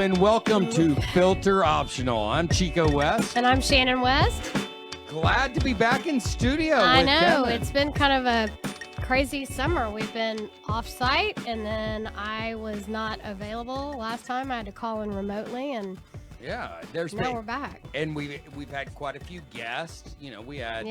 and welcome to Filter Optional. I'm Chico West. And I'm Shannon West. Glad to be back in studio. I know. Kevin. It's been kind of a crazy summer. We've been off-site, and then I was not available last time. I had to call in remotely, and Yeah, now we're back. And we've had quite a few guests. You know, we had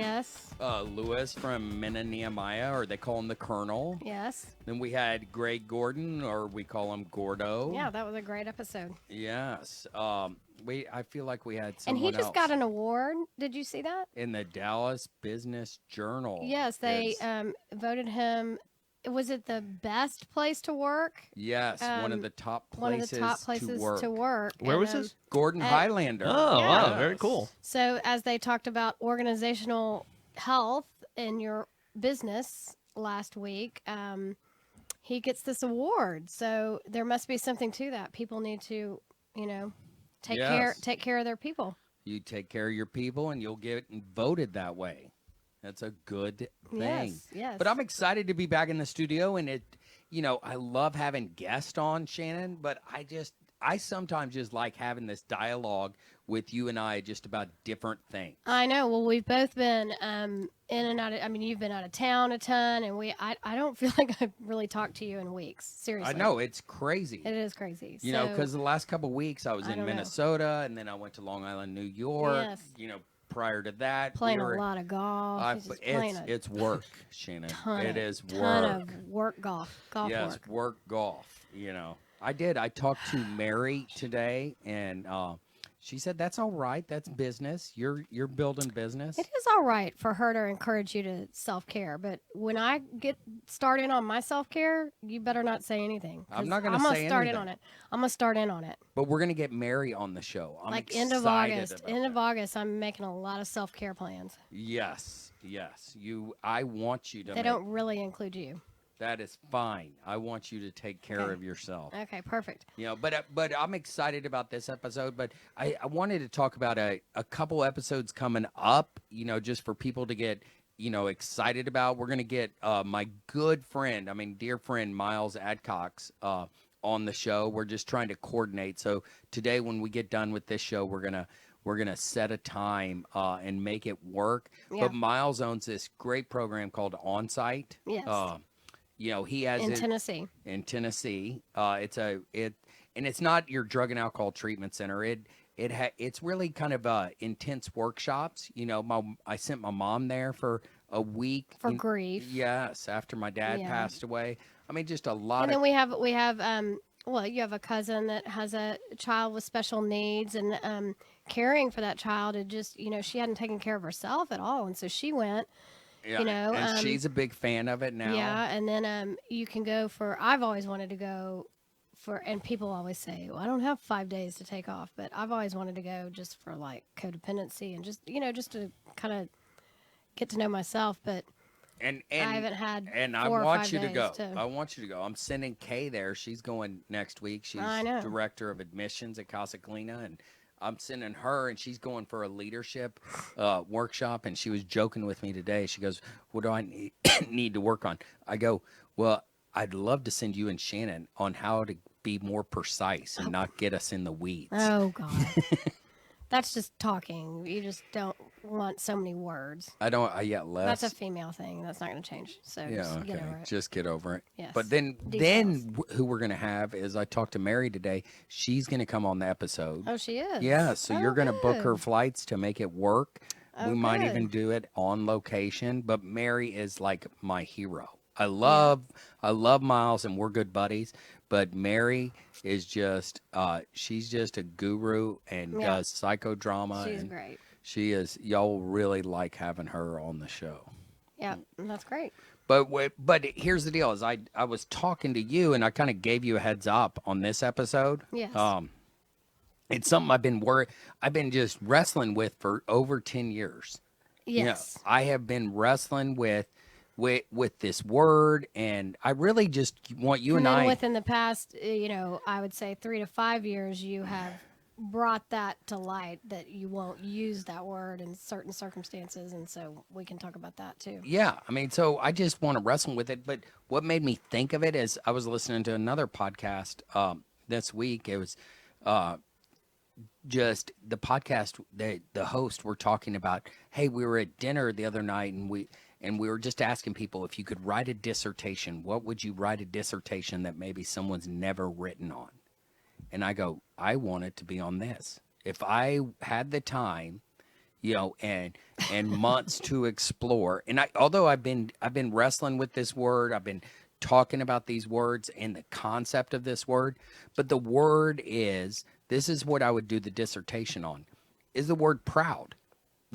Lewis from Men and Nehemiah, or they call him the Colonel. Yes. Then we had Greg Gordon, or we call him Gordo. Yeah, that was a great episode. Yes. I feel like we had someone And he just else got an award. Did you see that? in the Dallas Business Journal. Yes, they voted him. Was it the best place to work? Yes, one of the top places, to work. Where was this? Gordon Highlander. Oh, wow. Yes. Very cool. So as they talked about organizational health in your business last week, he gets this award. So there must be something to that. People need to, take care of their people. You take care of your people and you'll get voted that way. That's a good thing. Yes. But I'm excited to be back in the studio, and I love having guests on, Shannon, but I sometimes just like having this dialogue with you and I just about different things. I know. Well, we've both been in and out of, you've been out of town a ton, and I don't feel like I've really talked to you in weeks. Seriously. I know, it's crazy. It is crazy. Because the last couple of weeks I was in Minnesota, and then I went to Long Island, New York. Yes. Prior to that, playing a lot of golf. It's work, Shannon. It is work. Ton of work golf. Yes, work golf. I did. I talked to Mary today, and she said that's all right. That's business. You're building business. It is all right for her to encourage you to self-care, but when I get started on my self-care, you better not say anything. I'm not going to say anything. I'm going to start in on it. But we're going to get Mary on the show. I'm end of August. End of August, I'm making a lot of self-care plans. Yes. I want you to. They don't really include you. That is fine. I want you to take care of yourself. Okay, perfect. But I'm excited about this episode. But I wanted to talk about a couple episodes coming up, just for people to get, excited about. We're going to get my good friend, dear friend, Miles Adcox, on the show. We're just trying to coordinate. So today when we get done with this show, we're going to set a time and make it work. Yeah. But Miles owns this great program called Onsite. Yes. He has Tennessee. In Tennessee, it's not your drug and alcohol treatment center. It's really kind of intense workshops. I sent my mom there for a week for grief. Yes, after my dad passed away. Just a lot. And then we have you have a cousin that has a child with special needs, and caring for that child. It just she hadn't taken care of herself at all, and so she went. Yeah, and she's a big fan of it now. Yeah, and then you can go for. I've always wanted to go for, and people always say, "Well, I don't have 5 days to take off," but I've always wanted to go just for like codependency and just just to kind of get to know myself. But and I haven't had. And I want you to go. I want you to go. I'm sending Kay there. She's going next week. She's director of admissions at Casa Clina, and I'm sending her, and she's going for a leadership workshop, and she was joking with me today. She goes, what do I need to work on? I go, well, I'd love to send you and Shannon on how to be more precise and not get us in the weeds. Oh, God. That's just talking. You just don't want so many words. Less. That's a female thing. That's not going to change. So get over it. Just get over it. Yes. But then who we're going to have is, I talked to Mary today. She's going to come on the episode. Oh, she is? Yeah, so you're going to book her flights to make it work. We might good. even do it on location. But Mary is like my hero. I love Miles, and we're good buddies. But Mary is just, she's just a guru and does psychodrama. She's great. She is. Y'all will really like having her on the show. Yeah, that's great. But here's the deal: is I was talking to you, and I kind of gave you a heads up on this episode. Yes. It's something I've been just wrestling with for over 10 years. Yes. I have been wrestling with this word, and I really just want you and I. Within the past, I would say 3 to 5 years, you have brought that to light that you won't use that word in certain circumstances, and so we can talk about that too. Yeah, so I just want to wrestle with it. But what made me think of it is I was listening to another podcast this week. It was just the podcast, the host were talking about, hey, we were at dinner the other night and we were just asking people, if you could write a dissertation, what would you write a dissertation that maybe someone's never written on? And I go, I want it to be on this. If I had the time, and months to explore, and although I've been wrestling with this word, I've been talking about these words and the concept of this word, but the word is, this is what I would do the dissertation on, is the word proud.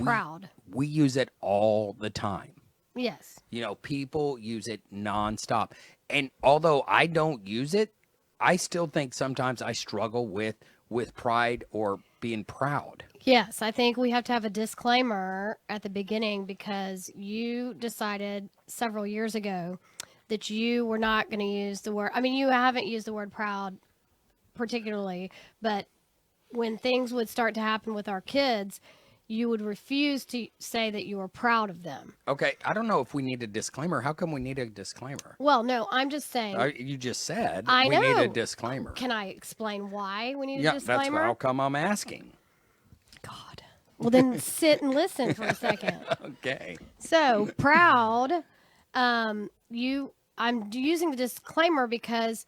Proud. We use it all the time. Yes. People use it nonstop. And although I don't use it, I still think sometimes I struggle with pride or being proud. Yes, I think we have to have a disclaimer at the beginning because you decided several years ago that you were not going to use the word. I mean, you haven't used the word proud particularly, but when things would start to happen with our kids, you would refuse to say that you were proud of them. Okay, I don't know if we need a disclaimer. How come we need a disclaimer? Well, no, I'm just saying. You just said I we need know. a disclaimer. Can I explain why we need Yeah, a disclaimer? that's how come I'm asking. God. Well, then sit and listen for a second. Okay. So proud. I'm using the disclaimer because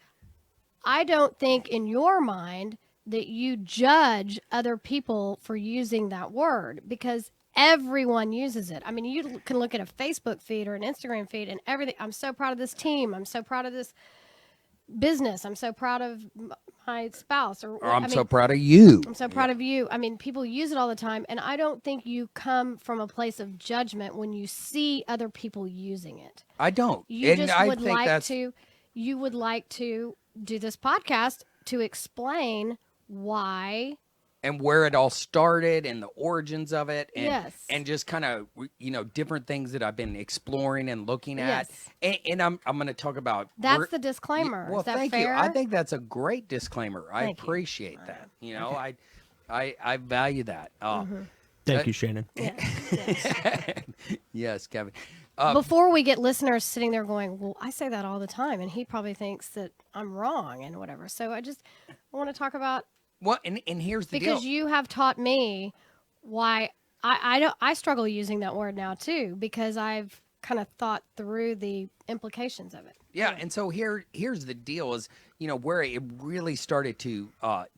I don't think in your mind that you judge other people for using that word, because everyone uses it. I mean, you can look at a Facebook feed or an Instagram feed and everything. I'm so proud of this team. I'm so proud of this business. I'm so proud of my spouse. Or I'm so proud of you. I'm so proud of you. I mean, people use it all the time. And I don't think you come from a place of judgment when you see other people using it. I don't. You And just I would think like that's... to, you would like to do this podcast to explain why and where it all started and the origins of it, and Yes. and just kind of different things that I've been exploring and looking at. Yes. And I'm going to talk about that's the disclaimer. Well, Is that thank fair? you. I think that's a great disclaimer. I Thank you. appreciate that. Okay. I value that. Thank you, Shannon. Yes, Kevin. Before we get listeners sitting there going, well, I say that all the time, and he probably thinks that I'm wrong and whatever. So I want to talk about, Well, and here's the because deal. you have taught me why I struggle using that word now too, because I've kind of thought through the implications of it. Yeah, and so here's the deal is, where it really started to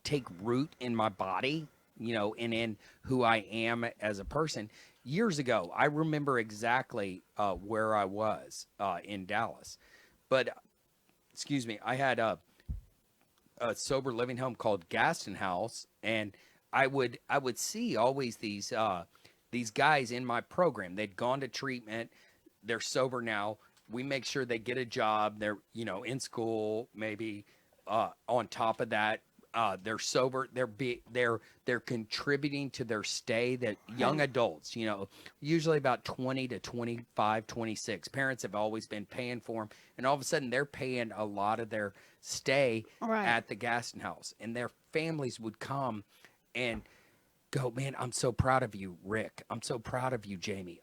take root in my body, and in who I am as a person. Years ago, I remember exactly where I was in Dallas. But, excuse me, I had a sober living home called Gaston House, and I would see always these guys in my program. They'd gone to treatment. They're sober now. We make sure they get a job. They're, in school, maybe on top of that. They're sober. They're contributing to their stay. That young adults, usually about 20 to 25, 26. Parents have always been paying for them, and all of a sudden they're paying a lot of their stay at the Gaston House, and their families would come and go, man, I'm so proud of you, Rick. I'm so proud of you, Jamie.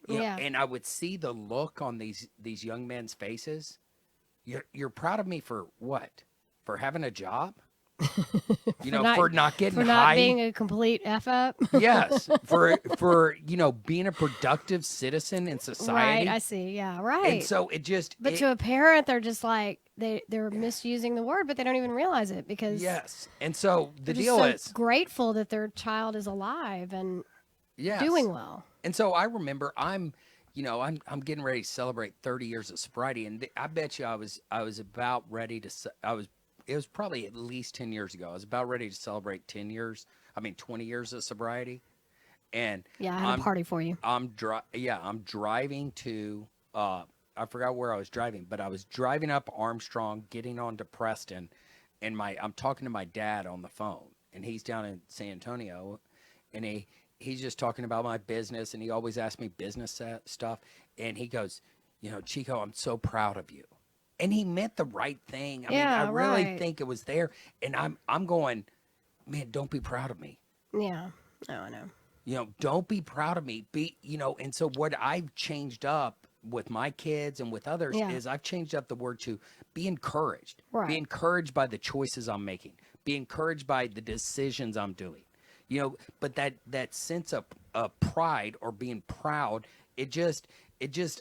And I would see the look on these young men's faces. You're proud of me for what? For having a job? For not getting for high. not being a complete F up. Yes, for being a productive citizen in society. Right, I see. Yeah, right. And so But to a parent, they're just like they're misusing the word, but they don't even realize it because yes. And so the they're deal just so is grateful that their child is alive and doing well. And so I remember I'm getting ready to celebrate 30 years of sobriety, and I bet you I was about ready to. It was probably at least 10 years ago. I was about ready to celebrate 20 years of sobriety. And yeah, I had a party for you. I'm driving to, I forgot where I was driving, but I was driving up Armstrong, getting on to Preston, and I'm talking to my dad on the phone, and he's down in San Antonio, and he's just talking about my business, and he always asks me business stuff, and he goes, Chico, I'm so proud of you. And he meant the right thing. I mean, I really think it was there. And I'm going, man, don't be proud of me. Yeah. Oh, I know. Don't be proud of me. And so what I've changed up with my kids and with others is I've changed up the word to be encouraged. Right. Be encouraged by the choices I'm making. be encouraged by the decisions I'm doing. But that sense of pride or being proud, it just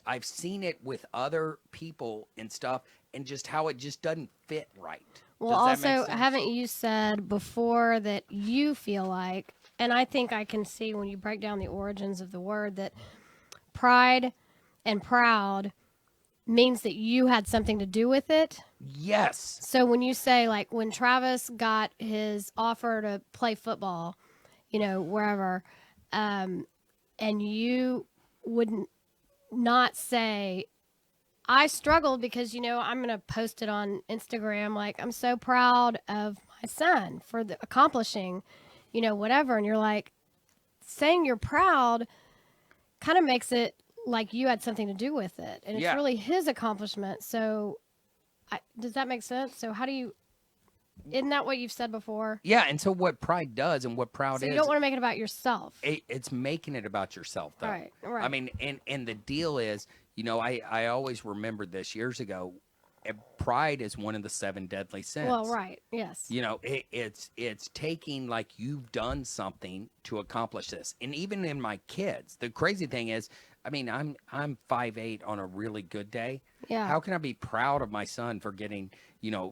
I've seen it with other people and stuff, and just how it just doesn't fit right. Well, Does that make also, sense? haven't you said before that you feel like, and I think I can see when you break down the origins of the word, that pride and proud means that you had something to do with it. Yes. So when you say, like, when Travis got his offer to play football, wherever, and you wouldn't not say, I struggled because, I'm going to post it on Instagram. Like, I'm so proud of my son for accomplishing, whatever. And you're like, saying you're proud kind of makes it like you had something to do with it. And it's Yeah. really his accomplishment. So does that make sense? So isn't that what you've said before? Yeah. And so what pride does and what proud So is, you don't want to make it about yourself. it's making it about yourself, though. Right. I mean, and the deal is, I always remembered this years ago. Pride is one of the 7 deadly sins. Well, right. Yes. It's taking, like, you've done something to accomplish this. And even in my kids, the crazy thing is, I mean, I'm 5'8" on a really good day. Yeah. How can I be proud of my son for getting,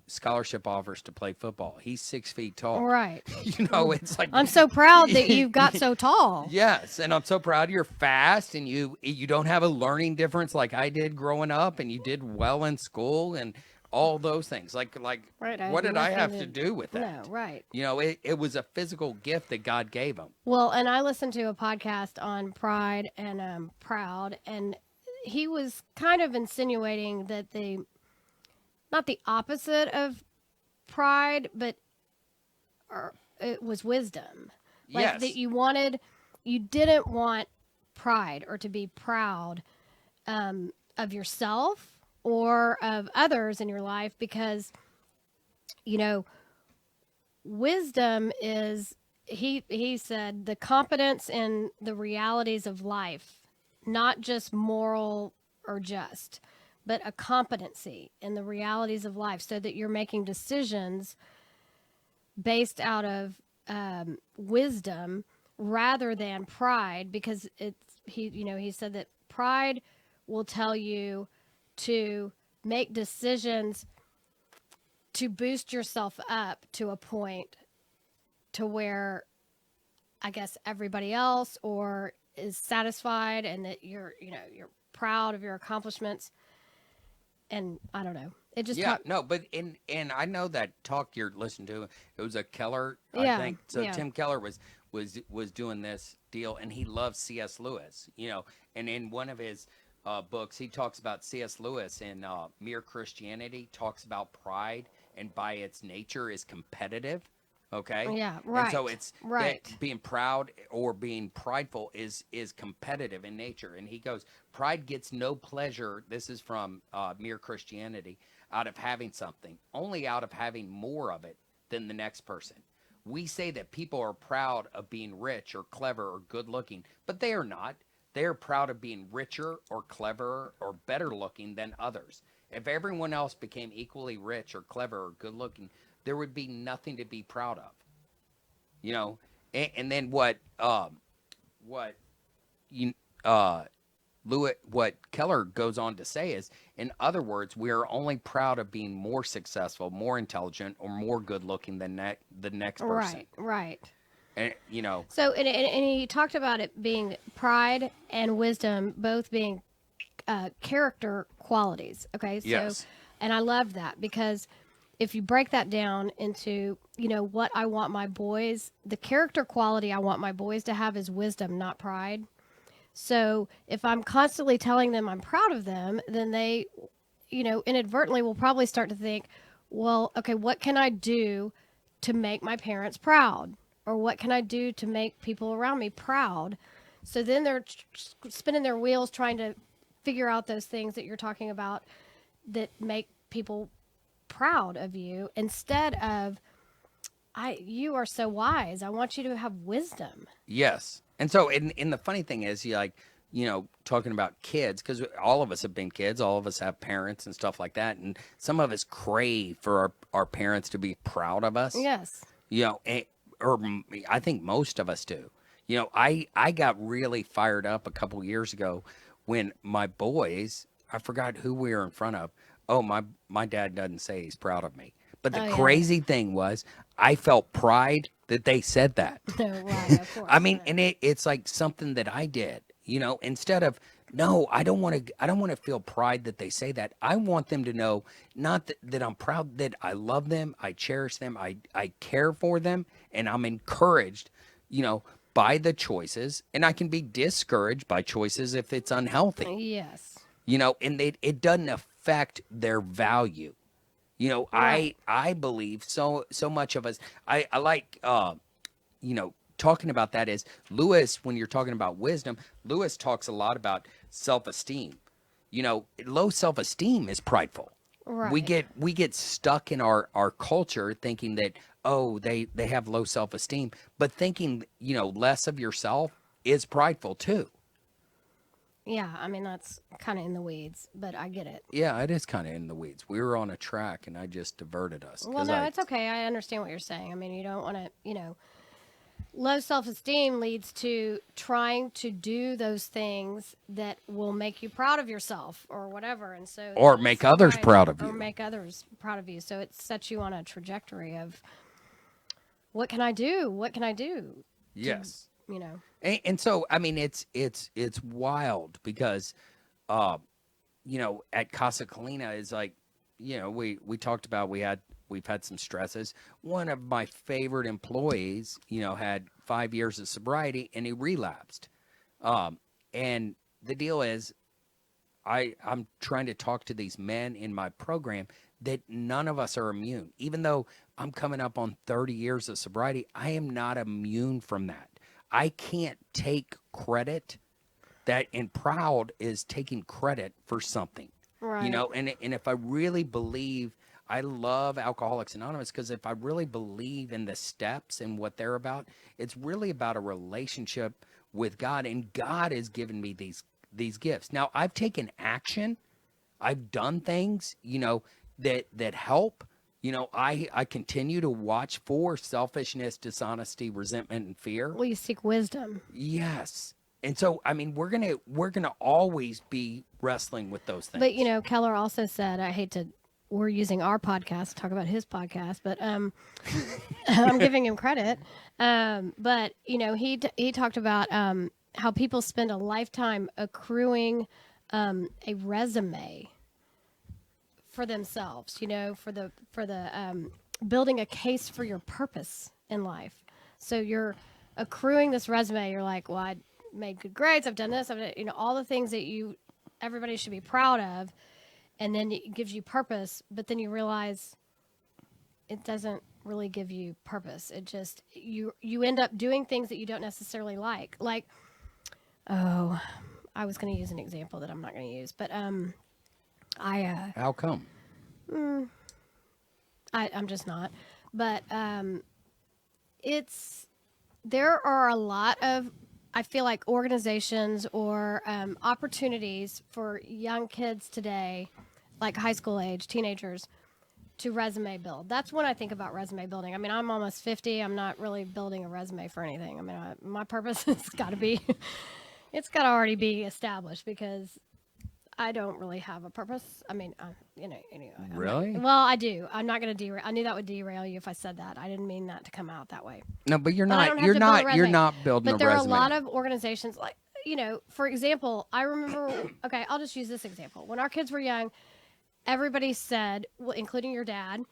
scholarship offers to play football? He's 6 feet tall. Right. It's like, I'm so proud that you got so tall. yes, and I'm so proud you're fast, and you don't have a learning difference like I did growing up, and you did well in school and all those things. Like Right, I what had did I have nothing to do with that? No, right. It was a physical gift that God gave him. Well, and I listened to a podcast on pride and proud, and he was kind of insinuating that not the opposite of pride, but it was wisdom. Like Yes. that you didn't want pride or to be proud of yourself or of others in your life, because, wisdom is, he said, the competence in the realities of life, not just moral or just, but a competency in the realities of life, so that you're making decisions based out of wisdom rather than pride, because he said that pride will tell you to make decisions to boost yourself up to a point to where, I guess, everybody else or is satisfied, and that you're proud of your accomplishments. And I don't know. It just no, but and I know that talk you're listening to. It was a Keller, Yeah, I think. So yeah. Tim Keller was doing this deal, and he loves C.S. Lewis. And in one of his books, he talks about C.S. Lewis in Mere Christianity. Talks about pride, and by its nature is competitive. Okay. Yeah, And so right, it's right. that being proud or being prideful is competitive in nature. And he goes, pride gets no pleasure. This is from Mere Christianity, out of having something, only out of having more of it than the next person. We say that people are proud of being rich or clever or good looking, but they are not. They are proud of being richer or cleverer or better looking than others. If everyone else became equally rich or clever or good looking, there would be nothing to be proud of. And then what Keller goes on to say is, in other words, we are only proud of being more successful, more intelligent, or more good looking than the next person. Right. And So, and he talked about it being pride and wisdom both being character qualities. Okay. So, Yes. and I love that, because if you break that down into, what I want my boys, the character quality I want my boys to have is wisdom, not pride. So if I'm constantly telling them I'm proud of them, then they, inadvertently will probably start to think, well, okay, what can I do to make my parents proud? Or what can I do to make people around me proud? So then they're spinning their wheels trying to figure out those things that you're talking about that make people proud of you, instead of, you are so wise, I want you to have wisdom. Yes. And so, and the funny thing is, talking about kids, because all of us have been kids, all of us have parents and stuff like that, and some of us crave for our parents to be proud of us. Yes. I think most of us do. I got really fired up a couple years ago when my boys, I forgot who we were in front of. Oh, my dad doesn't say he's proud of me. But the Oh, yeah. crazy thing was, I felt pride that they said that. No, right, of course. I mean, and it's like something that I did, instead of, no, I don't want to feel pride that they say that. I want them to know, not that I'm proud, that I love them, I cherish them, I care for them, and I'm encouraged, by the choices, and I can be discouraged by choices if it's unhealthy, Yes. and it doesn't affect their value. Right. I believe so much of us. I like talking about that is Lewis. When you're talking about wisdom, Lewis talks a lot about self-esteem. Low self-esteem is prideful. Right. We get stuck in our culture thinking that, oh, they have low self-esteem, but thinking less of yourself is prideful too. Yeah, I mean, that's kind of in the weeds, but I get it. Yeah, it is kind of in the weeds. We were on a track and I just diverted us. Well, no, it's okay. I understand what you're saying. I mean, you don't want to, low self-esteem leads to trying to do those things that will make you proud of yourself or whatever. And so, Or make others pride- proud of or you. make others proud of you. So it sets you on a trajectory of what can I do? What can I do? Yes. You know, And so, I mean, it's wild because, at Casa Colina is like, we talked about we've had some stresses. One of my favorite employees, had 5 years of sobriety and he relapsed. And the deal is, I'm trying to talk to these men in my program that none of us are immune. Even though I'm coming up on 30 years of sobriety, I am not immune from that. I can't take credit and proud is taking credit for something. right. And if I really believe, I love Alcoholics Anonymous because if I really believe in the steps and what they're about, it's really about a relationship with God, and God has given me these gifts. Now, I've taken action. I've done things, that help. I continue to watch for selfishness, dishonesty, resentment, and fear. Well, you seek wisdom. Yes. And so, I mean, we're gonna always be wrestling with those things. But Keller also said, we're using our podcast to talk about his podcast, but I'm giving him credit. But he talked about how people spend a lifetime accruing a resume for themselves, for the building a case for your purpose in life. So you're accruing this resume. You're like, well, I made good grades. I've done this. I've done, all the things that everybody should be proud of. And then it gives you purpose, but then you realize it doesn't really give you purpose. It just, you end up doing things that you don't necessarily like. Like, I was going to use an example that I'm not going to use, but How come? I'm just not. But there are a lot of, I feel like, organizations or opportunities for young kids today, like high school age, teenagers, to resume build. That's when I think about resume building. I mean, I'm almost 50. I'm not really building a resume for anything. I mean, my purpose has got to be, it's got to already be established because I don't really have a purpose. I mean, anyway. Really? Well, I do. I'm not going to derail. I knew that would derail you if I said that. I didn't mean that to come out that way. No, but you're But I don't not. have You're to build a not. You're resume. not building But a there resume. are a lot of organizations like, for example, I remember, okay, I'll just use this example. When our kids were young, everybody said, well, including your dad,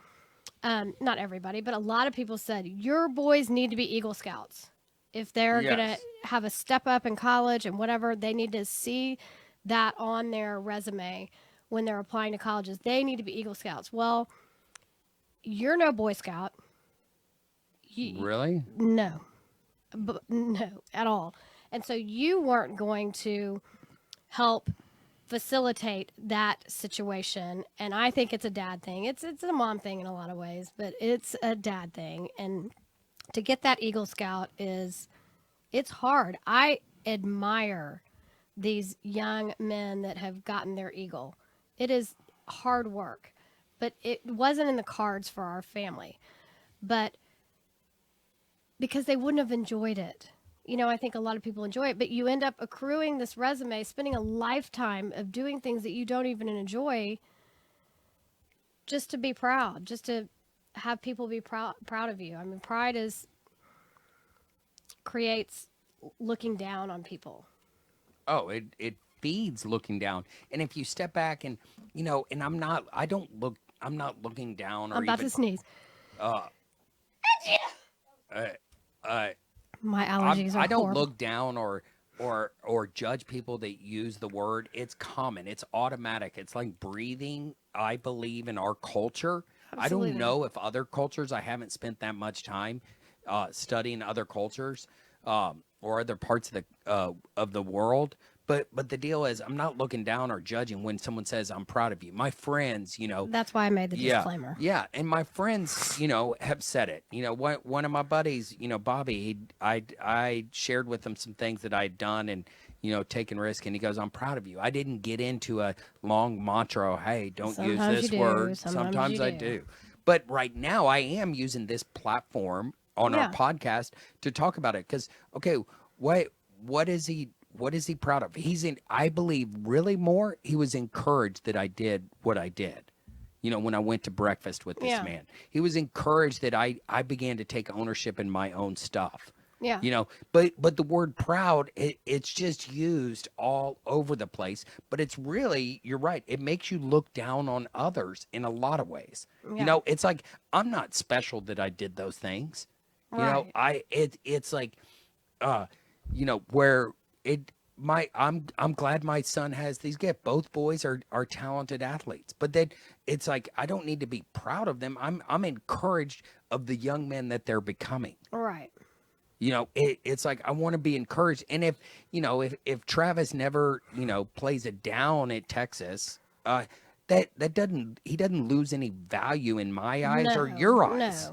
not everybody, but a lot of people said, your boys need to be Eagle Scouts. If they're going to Yes. have a step up in college and whatever, they need to see that on their resume when they're applying to colleges. They need to be Eagle Scouts. Well, you're no Boy Scout. Really? No, no, at all. And so you weren't going to help facilitate that situation. And I think it's a dad thing. It's a mom thing in a lot of ways, but it's a dad thing. And to get that Eagle Scout it's hard. I admire these young men that have gotten their eagle. It is hard work, but it wasn't in the cards for our family. But because they wouldn't have enjoyed it. I think a lot of people enjoy it, but you end up accruing this resume, spending a lifetime of doing things that you don't even enjoy just to be proud, just to have people be proud of you. I mean, pride creates looking down on people. Oh, it feeds looking down. And if you step back and, and I'm not looking down or I'm about even, to sneeze. uh, uh, My allergies are I don't horrible. look down or judge people that use the word. It's common. It's automatic. It's like breathing. I believe in our culture. I don't Absolutely. know if other cultures. I haven't spent that much time studying other cultures or other parts of the world. But the deal is, I'm not looking down or judging when someone says I'm proud of you. My friends, That's why I made the disclaimer. yeah, and my friends, have said it. One of my buddies, Bobby, I shared with him some things that I'd done and taken risk, and he goes, "I'm proud of you." I didn't get into a long mantra. Hey, don't Sometimes use you this do, word. sometimes you I do. do, but right now I am using this platform on our Yeah. podcast to talk about it. Because what is he? What is he proud of? I believe really more. He was encouraged that I did what I did. When I went to breakfast with this Yeah. man, he was encouraged that I began to take ownership in my own stuff. Yeah. But the word proud, it's just used all over the place. But it's really, you're right. It makes you look down on others in a lot of ways. Yeah. It's like, I'm not special that I did those things. Right. It's like, where I'm glad my son has these gifts. Both boys are talented athletes, but then it's like, I don't need to be proud of them. I'm encouraged of the young men that they're becoming. Right. It's like, I want to be encouraged. And if Travis never plays it down at Texas, that he doesn't lose any value in my eyes or your eyes.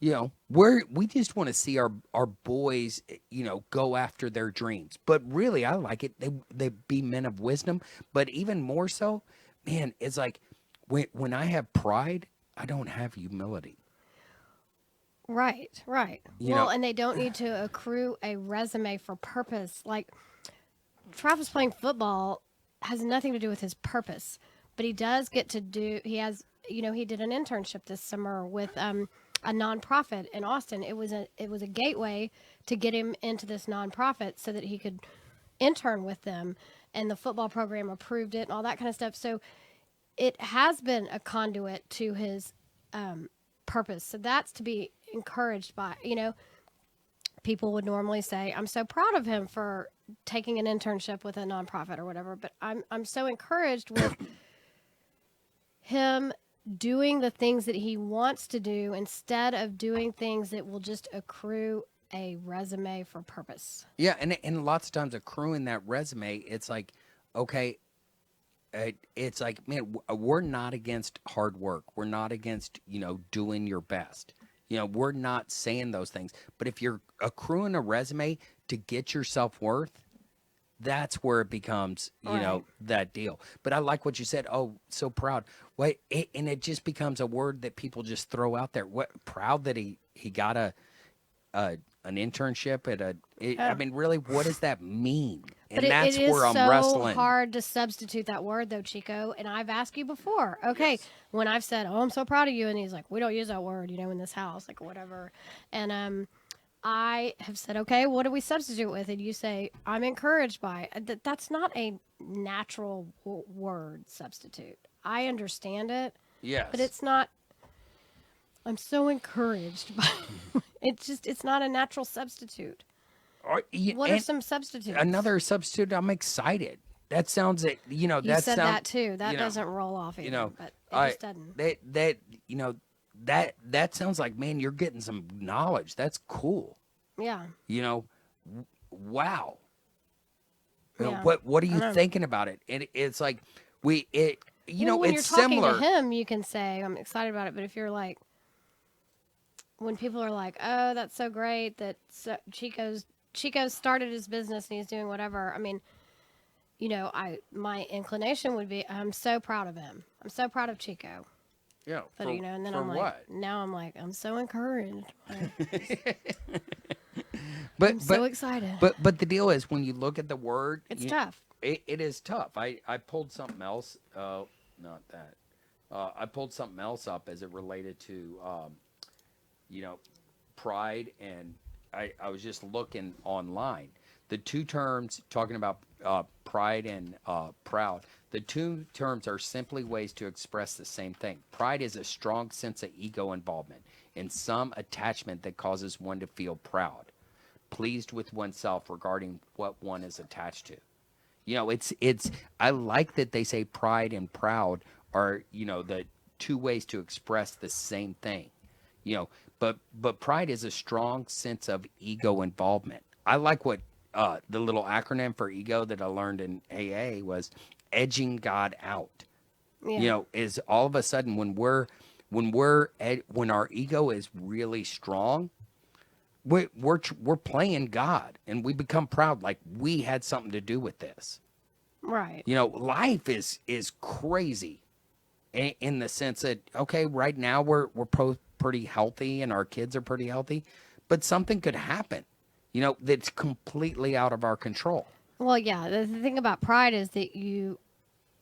No. We just want to see our boys, go after their dreams. But really, I like it. They be men of wisdom. But even more so, man, it's like when I have pride, I don't have humility. Right. You Well, know- and they don't need to accrue a resume for purpose. Like Travis playing football has nothing to do with his purpose, but he does get to do. He has, he did an internship this summer with a nonprofit in Austin. It was a gateway to get him into this nonprofit so that he could intern with them, and the football program approved it and all that kind of stuff. So it has been a conduit to his purpose. So that's to be encouraged by. People would normally say, "I'm so proud of him for taking an internship with a nonprofit or whatever," but I'm so encouraged with him doing the things that he wants to do instead of doing things that will just accrue a resume for purpose. Yeah, and lots of times accruing that resume, it's like, okay, it's like, man, we're not against hard work. We're not against doing your best. We're not saying those things. But if you're accruing a resume to get your self-worth, that's where it becomes, Right. that deal. But I like what you said. Oh, so proud. Wait, and it just becomes a word that people just throw out there. What, proud that he got an internship at I mean, really, what does that mean? And But it that's is where I'm so wrestling. hard to substitute that word, though, Chico. And I've asked you before. Okay, when I've said, "Oh, I'm so proud of you," and he's like, "We don't use that word, in this house, like whatever." And I have said, "Okay, what do we substitute with?" And you say, "I'm encouraged by." That's not a natural word substitute. I understand it, Yes. but it's not. I'm so encouraged by. It's not a natural substitute. What are some substitutes? Another substitute? I'm excited. That sounds it. You that said sound, that too. That you know, doesn't roll off either, but it I just doesn't. that sounds like, man, you're getting some knowledge. That's cool. Yeah. Wow. Yeah. What are you know. thinking about it? And it's like Well, when it's you're talking similar. to him, you can say, "I'm excited about it." But if you're like, when people are like, "Oh, that's so great that Chico's Chico started his business and he's doing whatever. I mean, my inclination would be, I'm so proud of him. I'm so proud of Chico. Yeah. But and then for I'm like, what? now I'm like, I'm so encouraged. But I'm so excited. But the deal is when you look at the word, It's tough. It is tough. I pulled something else. Oh, not that. I pulled something else up as it related to, pride, and I was just looking online. The two terms talking about pride and proud. The two terms are simply ways to express the same thing. Pride is a strong sense of ego involvement in some attachment that causes one to feel proud, pleased with oneself regarding what one is attached to. It's I like that they say pride and proud are, the two ways to express the same thing. But pride is a strong sense of ego involvement. I like what the little acronym for ego that I learned in AA was edging God out. Yeah. Is all of a sudden when our ego is really strong, we're playing God, and we become proud like we had something to do with this. Right. Life is crazy in the sense that, okay, right now we're pretty healthy and our kids are pretty healthy, but something could happen, that's completely out of our control. Well, yeah. The thing about pride is that you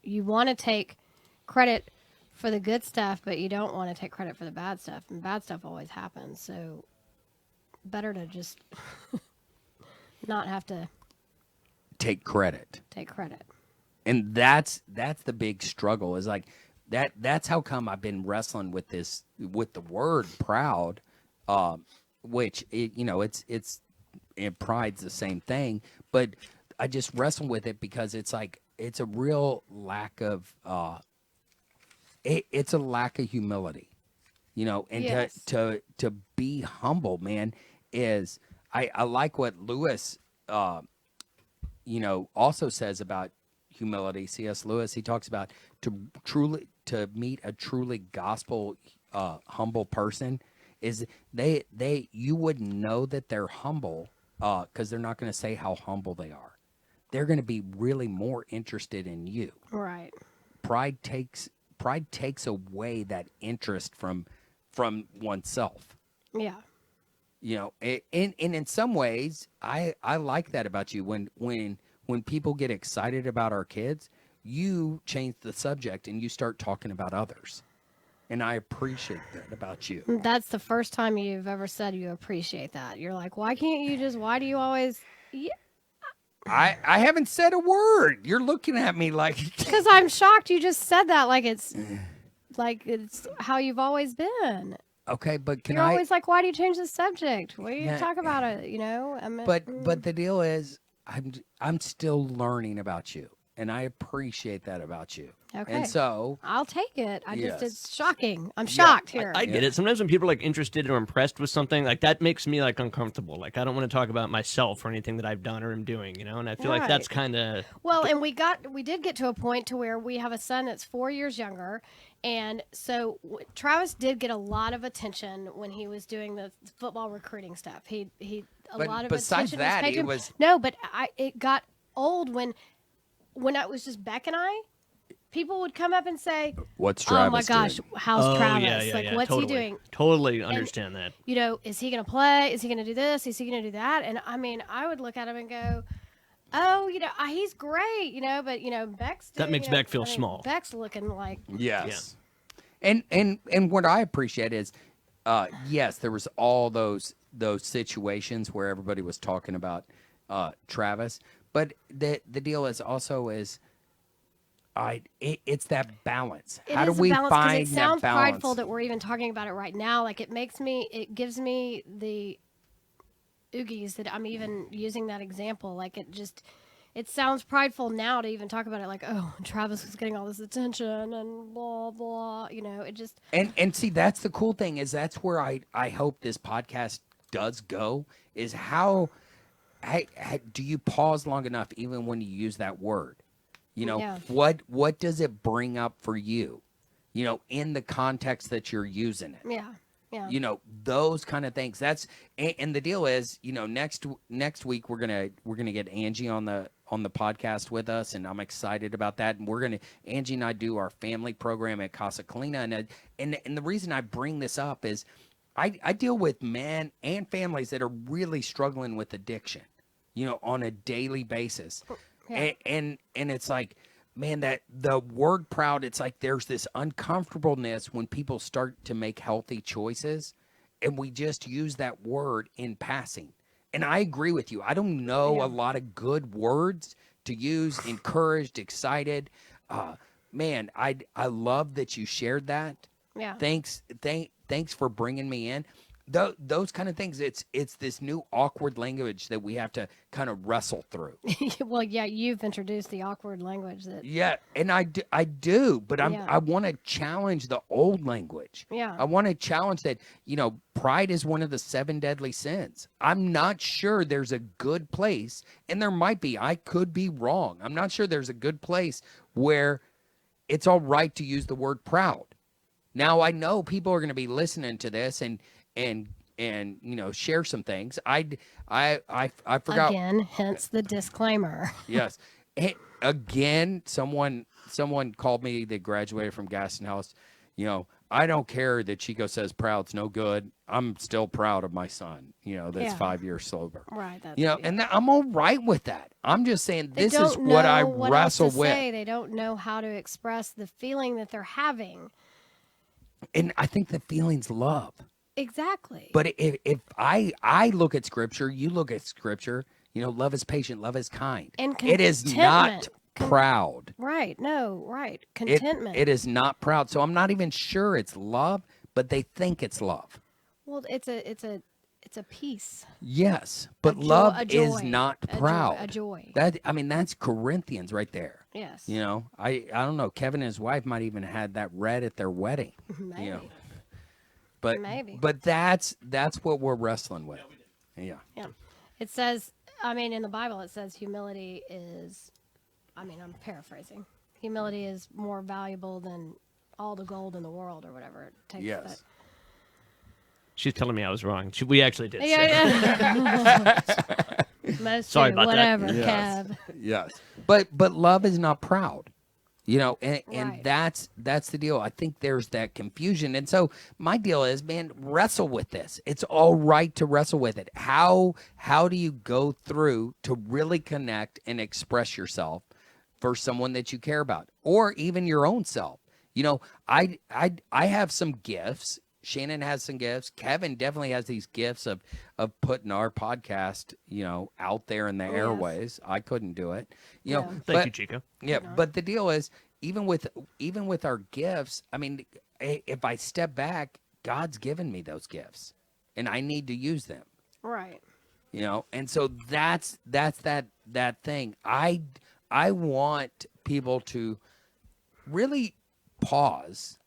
want to take credit for the good stuff, but you don't want to take credit for the bad stuff, and bad stuff always happens. So better to just not have to Take credit. take credit. And that's the big struggle is like that's how come I've been wrestling with the word proud, which pride's the same thing, but I just wrestle with it because it's like it's a real lack of it's a lack of humility, and Yes. to be humble, man, is I like what Lewis also says about humility. C.S. Lewis, he talks about to meet a truly gospel humble person is you wouldn't know that they're humble because they're not going to say how humble they are. They're going to be really more interested in you. Right. Pride takes away that interest from oneself. Yeah. And in some ways, I like that about you. When people get excited about our kids, you change the subject and you start talking about others. And I appreciate that about you. That's the first time you've ever said you appreciate that. You're like, why do you always? Yeah. I haven't said a word. You're looking at me like Because I'm shocked you just said that like it's how you've always been. okay, but You're always like, why do you change the subject? Why do you Yeah. talk about it? I mean, But the deal is I'm still learning about you, and I appreciate that about you. Okay. And so I'll take it. Yes. It's shocking. I'm shocked here. I get it. Sometimes when people are like interested or impressed with something, like that makes me like uncomfortable. Like I don't want to talk about myself or anything that I've done or am doing, And I feel like that's Right. kind of Well, and we did get to a point to where we have a son that's 4 years younger, and so Travis did get a lot of attention when he was doing the football recruiting stuff. He a But lot of besides attention that, was paid he to him. was- No, but it got old when it was just Beck and I. People would come up and say, what's "Oh Travis my gosh, doing? how's Travis? yeah, like, yeah, what's totally. he doing? Totally understand that. Is he going to play? Is he going to do this? Is he going to do that?" And I mean, I would look at him and go, "Oh, he's great, but Beck's That doing, makes Beck feel small. Beck's looking like Yes. And what I appreciate is, yes, there was all those situations where everybody was talking about Travis, but the deal is also it's that balance. How do is a we balance, 'cause find it sounds that balance? prideful that we're even talking about it right now. Like it gives me the oogies that I'm even using that example. Like it sounds prideful now to even talk about it. Like, oh, Travis was getting all this attention and blah blah. It just And see, that's the cool thing is that's where I hope this podcast does go is how do you pause long enough even when you use that word? Yeah. What does it bring up for you? In the context that you're using it. yeah. Yeah. You know, those kind of things. That's and the deal is, you know, next week we're gonna get Angie on the podcast with us, and I'm excited about that. And Angie and I do our family program at Casa Colina, and the reason I bring this up is I deal with men and families that are really struggling with addiction, you know, on a daily basis. Yeah. And it's like, man, that the word proud, it's like there's this uncomfortableness when people start to make healthy choices, and we just use that word in passing. And I agree with you. I don't know Yeah. a lot of good words to use, encouraged, excited. Man, I love that you shared that. Yeah. Thanks for bringing me in. Those kind of things. It's this new awkward language that we have to kind of wrestle through. Well, yeah, you've introduced the awkward language that. Yeah, and I do, but Yeah. I want to challenge the old language. Yeah. I want to challenge that, you know, pride is one of the 7 deadly sins. I'm not sure there's a good place, and there might be. I could be wrong. I'm not sure there's a good place where it's all right to use the word proud. Now, I know people are going to be listening to this and you know, share some things. I forgot. Again, hence the disclaimer. Yes. Hey, again, someone called me that graduated from Gaston House. You know, I don't care that Chico says proud's no good. I'm still proud of my son, you know, that's Yeah. 5 years sober. Right. That's, You know, and I'm all right with that. I'm just saying they this is don't what I know what wrestle else to with. say. They don't know how to express the feeling that they're having. And I think the feeling's love. Exactly. But if I look at scripture, you look at scripture, you know, love is patient, love is kind. And it is not contentment. proud. Right. No. Right. It- Contentment. it is not proud. So I'm not even sure it's love, but they think it's love. Well, it's a peace. Yes, but joy- love a is joy, not a joy- proud. a joy. That's Corinthians right there. Yes. You know, I don't know. Kevin and his wife might even had that read at their wedding. Maybe. You know, but Maybe. But that's what we're wrestling with. Yeah. Yeah. It says, I mean, in the Bible, it says humility is, I mean, I'm paraphrasing. Humility is more valuable than all the gold in the world or whatever it takes. Yes. She's telling me I was wrong. We actually did. But, say that. yeah. Most Sorry do, about that. whatever, Yes. Kev. Yes. But love is not proud. You know, and Right. that's the deal. I think there's that confusion. And so my deal is, man, wrestle with this. It's all right to wrestle with it. How do you go through to really connect and express yourself for someone that you care about, or even your own self? You know, I have some gifts. Shannon has some gifts. Kevin definitely has these gifts of putting our podcast, you know, out there in the Yes. airways. I couldn't do it. You know, Yeah. Thank but you, Chico. yeah, but the deal is, even with our gifts, I mean, if I step back, God's given me those gifts, and I need to use them. Right. You know, and so that's that thing. I want people to really pause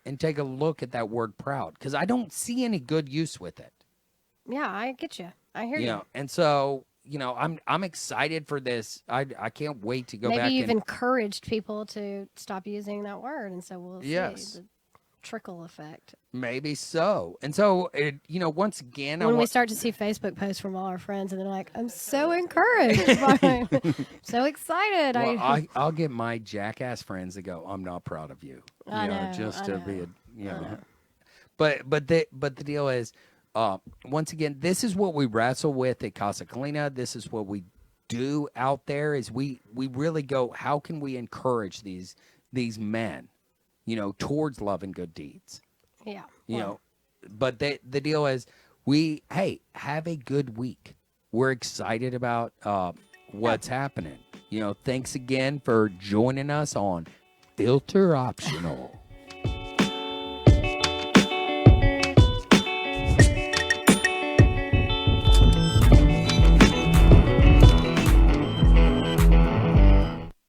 and take a look at that word proud, because I don't see any good use with it. Yeah, I get you. I hear You you. know, and so, you know, I'm excited for this. I can't wait to go Maybe back you've and encouraged people to stop using that word, and so we'll Yes. see the trickle effect. maybe so. And so, you know, once again, When we start to see Facebook posts from all our friends, and they're like, "I'm so encouraged, by, so excited." I'll get my jackass friends to go, "I'm not proud of you," I know, just I to know, be a, you I know. know. But the deal is, once again, this is what we wrestle with at Casa Colina. This is what we do out there. Is we really go, how can we encourage these men, you know, towards love and good deeds, Yeah. you well, know. But the deal is, hey, have a good week. We're excited about what's happening. You know, thanks again for joining us on Filter Optional.